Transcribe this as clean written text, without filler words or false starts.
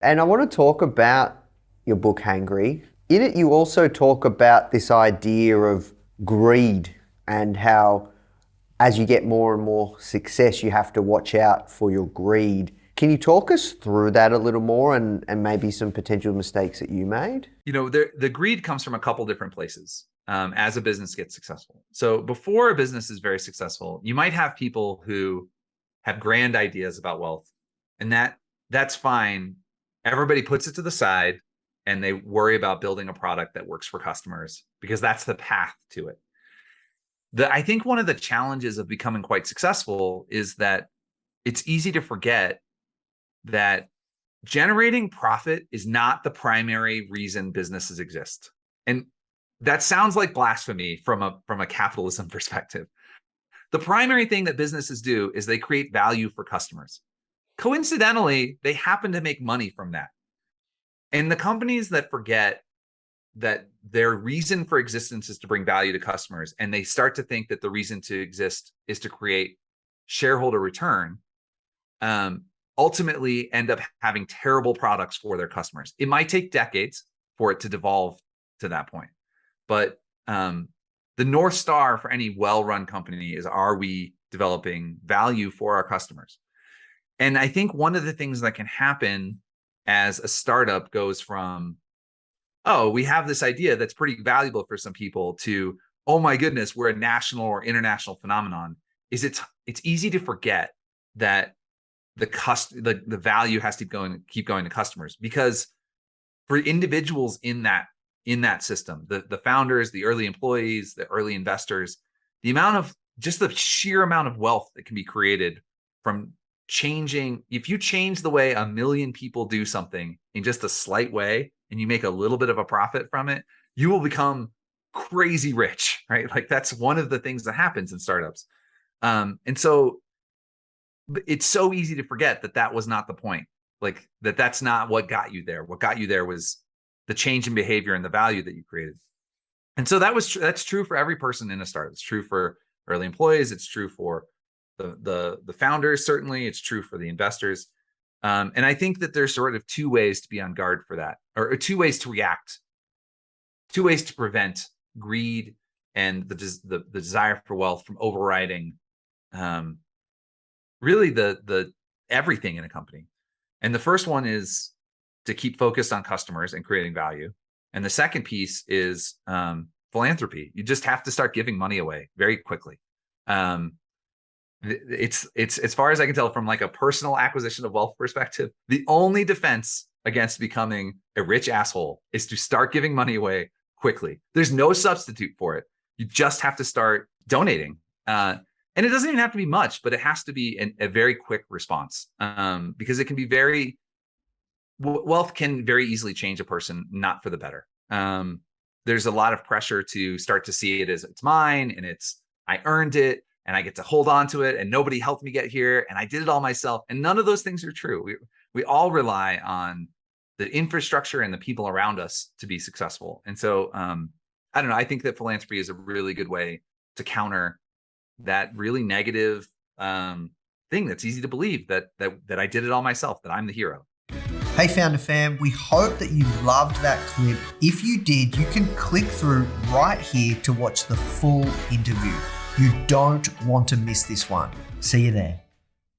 And I want to talk about your book, Hangry. In it, you also talk about this idea of greed and how as you get more and more success, you have to watch out for your greed. Can you talk us through that a little more and maybe some potential mistakes that you made? The greed comes from a couple different places as a business gets successful. So before a business is very successful, you might have people who have grand ideas about wealth, and that's fine. Everybody puts it to the side and they worry about building a product that works for customers because that's the path to it. I think one of the challenges of becoming quite successful is that it's easy to forget that generating profit is not the primary reason businesses exist. And that sounds like blasphemy from a capitalism perspective. The primary thing that businesses do is they create value for customers. Coincidentally, they happen to make money from that. And the companies that forget that their reason for existence is to bring value to customers, and they start to think that the reason to exist is to create shareholder return, ultimately end up having terrible products for their customers. It might take decades for it to devolve to that point. But the North Star for any well-run company is, are we developing value for our customers? And I think one of the things that can happen as a startup goes from, oh, we have this idea that's pretty valuable for some people, to, oh my goodness, we're a national or international phenomenon, is it's easy to forget that the value has to keep going to customers. Because for individuals in that system, the founders, the early employees, the early investors, the sheer amount of wealth that can be created from changing, if you change the way 1 million people do something in just a slight way and you make a little bit of a profit from it, you will become crazy rich, right? Like that's one of the things that happens in startups. And so it's so easy to forget that was not the point. Like that's not what got you there. What got you there was the change in behavior and the value that you created. And so that's true for every person in a startup. It's true for early employees. It's true for the founders, certainly. It's true for the investors. And I think that there's sort of two ways to be on guard for that, or two ways to react, two ways to prevent greed and the desire for wealth from overriding really the everything in a company. And the first one is to keep focused on customers and creating value. And the second piece is philanthropy. You just have to start giving money away very quickly. It's as far as I can tell, from like a personal acquisition of wealth perspective, the only defense against becoming a rich asshole is to start giving money away quickly. There's no substitute for it. You just have to start donating. And it doesn't even have to be much, but it has to be a very quick response, because it can be wealth can very easily change a person, not for the better. There's a lot of pressure to start to see it as it's mine and I earned it and I get to hold on to it and nobody helped me get here and I did it all myself. And none of those things are true. We all rely on the infrastructure and the people around us to be successful. And so I don't know. I think that philanthropy is a really good way to counter that really negative thing that's easy to believe, that I did it all myself, that I'm the hero. Hey Foundr fam, we hope that you loved that clip. If you did, you can click through right here to watch the full interview. You don't want to miss this one. See you there.